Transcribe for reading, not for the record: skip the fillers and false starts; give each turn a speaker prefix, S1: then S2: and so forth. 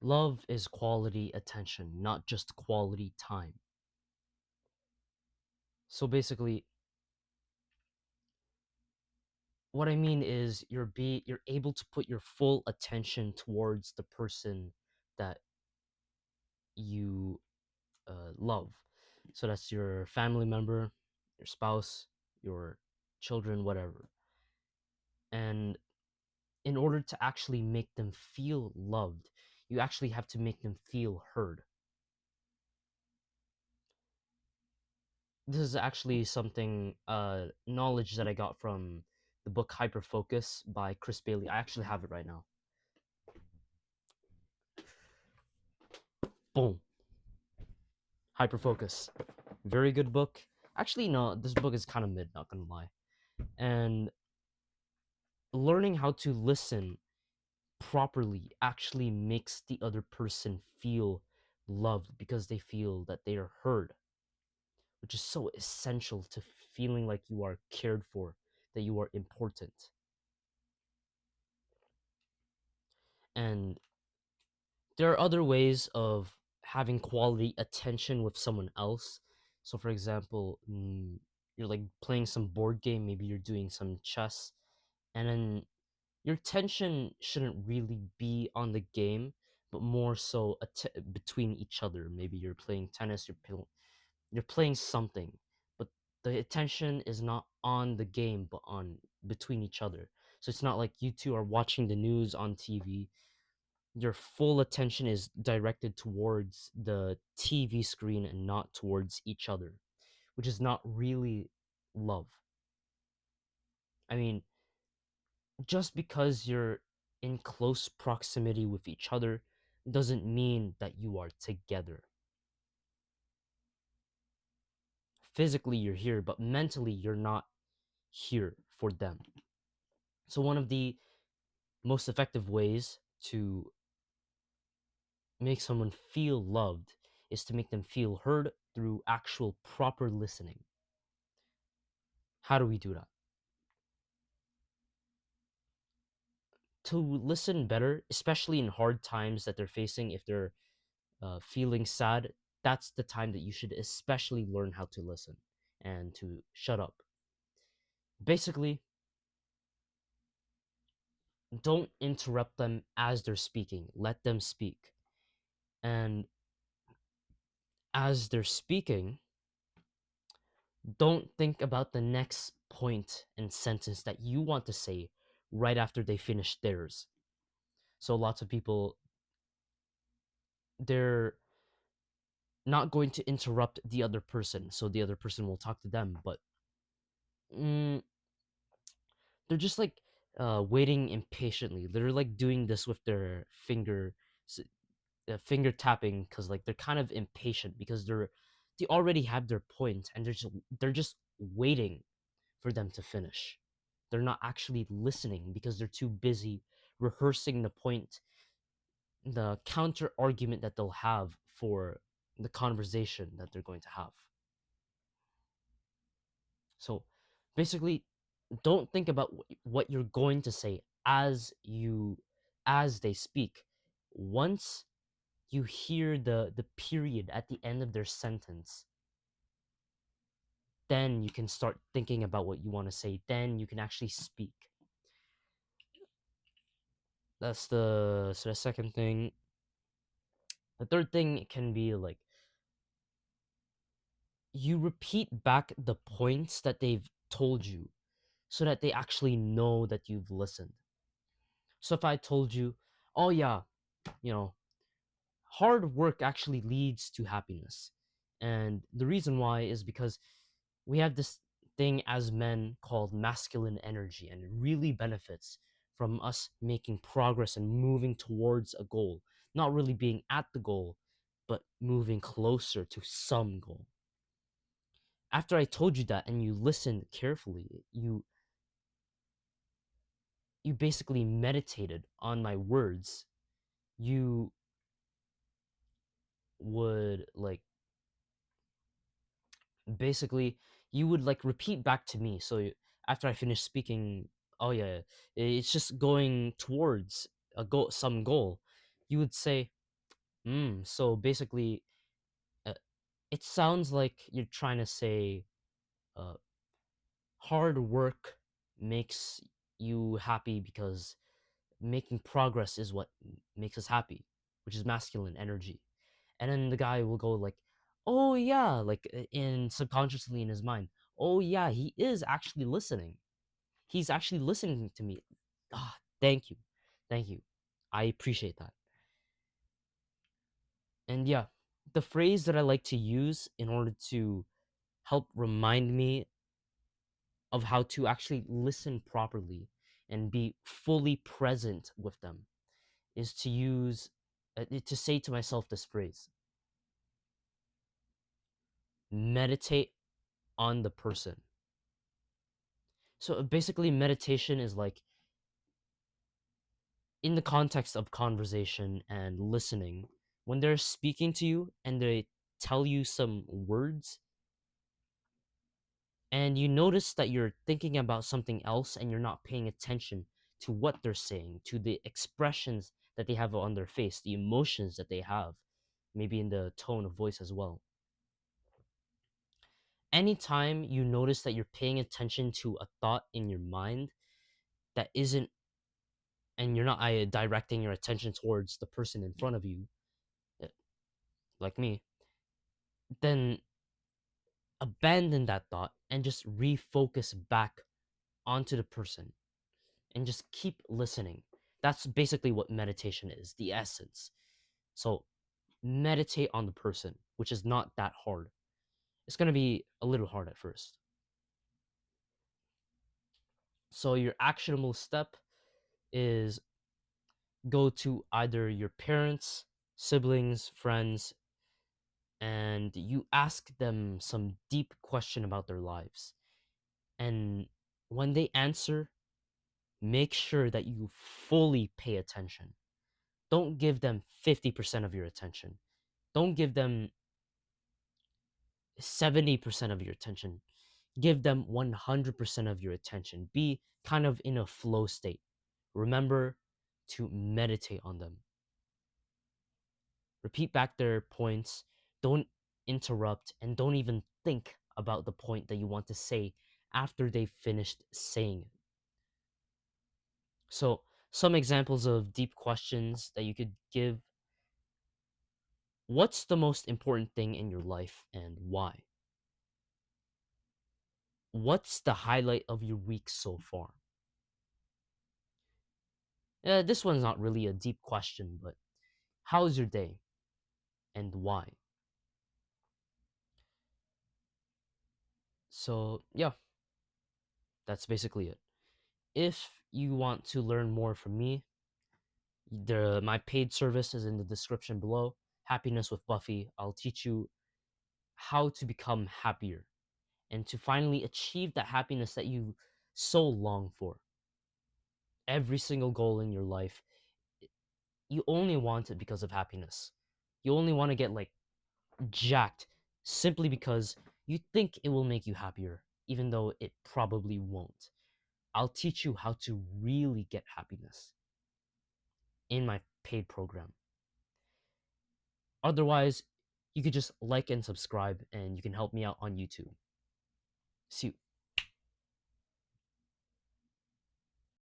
S1: Love is quality attention, not just quality time. So basically, what I mean is you're able to put your full attention towards the person that you love. So that's your family member, your spouse, your children, whatever. And in order to actually make them feel loved, you actually have to make them feel heard. This is actually something knowledge that I got from the book Hyperfocus by Chris Bailey. I actually have it right now. Boom. Hyperfocus. Very good book. Actually, no, this book is kind of mid, not gonna lie. And learning how to listen properly actually makes the other person feel loved because they feel that they are heard, which is so essential to feeling like you are cared for, that you are important. And there are other ways of having quality attention with someone else. So, for example, you're like playing some board game, maybe you're doing some chess, and then your attention shouldn't really be on the game, but more so between each other. Maybe you're playing tennis, you're playing something, but the attention is not on the game, but on between each other. So it's not like you two are watching the news on TV. Your full attention is directed towards the TV screen and not towards each other, which is not really love. I mean, just because you're in close proximity with each other doesn't mean that you are together. Physically, you're here, but mentally, you're not here for them. So, one of the most effective ways to make someone feel loved is to make them feel heard through actual proper listening. How do we do that? To listen better, especially in hard times that they're facing, if they're feeling sad, that's the time that you should especially learn how to listen and to shut up. Basically, don't interrupt them as they're speaking, let them speak. And as they're speaking, don't think about the next point and sentence that you want to say right after they finish theirs. So, lots of people, they're not going to interrupt the other person, so the other person will talk to them, but mm, they're just like waiting impatiently. They're like doing this with their finger tapping because like they're kind of impatient because they already have their point and they're just waiting for them to finish. They're not actually listening because they're too busy rehearsing the point, the counter argument that they'll have for the conversation that they're going to have. So basically, don't think about what you're going to say as they speak. Once you hear the period at the end of their sentence, then you can start thinking about what you want to say. Then you can actually speak. That's the second thing. The third thing can be like you repeat back the points that they've told you so that they actually know that you've listened. So if I told you, oh yeah, you know, hard work actually leads to happiness. And the reason why is because we have this thing as men called masculine energy, and it really benefits from us making progress and moving towards a goal, not really being at the goal, but moving closer to some goal. After I told you that and you listened carefully, you basically meditated on my words. You would like basically you would like repeat back to me. So after I finish speaking, oh yeah, it's just going towards a goal, some goal. You would say, So basically, uh, it sounds like you're trying to say uh, hard work makes you happy because making progress is what makes us happy, which is masculine energy. And then the guy will go like, "Oh yeah," like in subconsciously in his mind, "Oh yeah, he is actually listening. He's actually listening to me. Ah, thank you, thank you. I appreciate that." And yeah, the phrase that I like to use in order to help remind me of how to actually listen properly and be fully present with them is to use to say to myself this phrase: meditate on the person. So basically meditation is like in the context of conversation and listening, when they're speaking to you and they tell you some words and you notice that you're thinking about something else and you're not paying attention to what they're saying, to the expressions that they have on their face, the emotions that they have, maybe in the tone of voice as well. Anytime you notice that you're paying attention to a thought in your mind that isn't, and you're not directing your attention towards the person in front of you, uh, like me, then abandon that thought and just refocus back onto the person and just keep listening. That's basically what meditation is, the essence. So meditate on the person, which is not that hard. It's going to be a little hard at first. So your actionable step is go to either your parents, siblings, friends, and you ask them some deep question about their lives. And when they answer, make sure that you fully pay attention. Don't give them 50% of your attention. Don't give them 70% of your attention. Give them 100% of your attention. Be kind of in a flow state. Remember to meditate on them. Repeat back their points. Don't interrupt and don't even think about the point that you want to say after they finished saying it. So, some examples of deep questions that you could give: what's the most important thing in your life and why? What's the highlight of your week so far? This one's not really a deep question, but how's your day and why? So, yeah, that's basically it. If you want to learn more from me, my paid service is in the description below. Happiness with Buffy. I'll teach you how to become happier and to finally achieve that happiness that you so long for. Every single goal in your life, you only want it because of happiness. You only want to get like jacked simply because you think it will make you happier, even though it probably won't. I'll teach you how to really get happiness in my paid program. Otherwise, you could just like and subscribe and you can help me out on YouTube. See you.